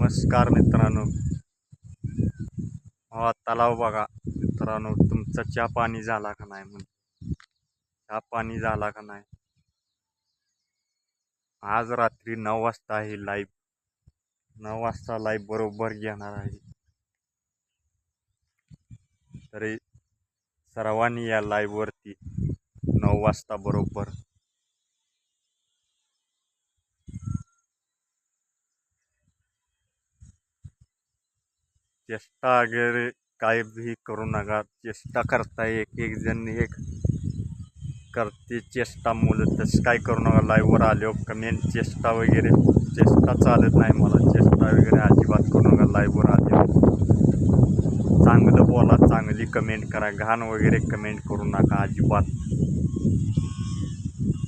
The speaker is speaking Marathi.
नमस्कार मित्रांनो. हा तलाव बघा मित्रांनो, तुमचा चहा पाणी झाला का नाही? चहा पाणी झाला का नाही? आज रात्री 9 वाजता आहे लाईव्ह. 9 वाजता लाईव्ह बरोबर घेणार आहे. तरी सर्वांनी या लाईव्ह वरती 9 वाजता बरोबर. चेष्टा वगैरे काय भी करू नका. चेष्टा करताय एक जण एक करते चेष्टा मुलं, तसं काय करू नका. लाईव्हवर आलो कमेंट चेष्टा वगैरे चेष्टा चालत नाही मला. चेष्टा वगैरे अजिबात करू नका. लाईव्हवर आलो चांगलं बोला, चांगली कमेंट करा. घाण वगैरे कमेंट करू नका अजिबात.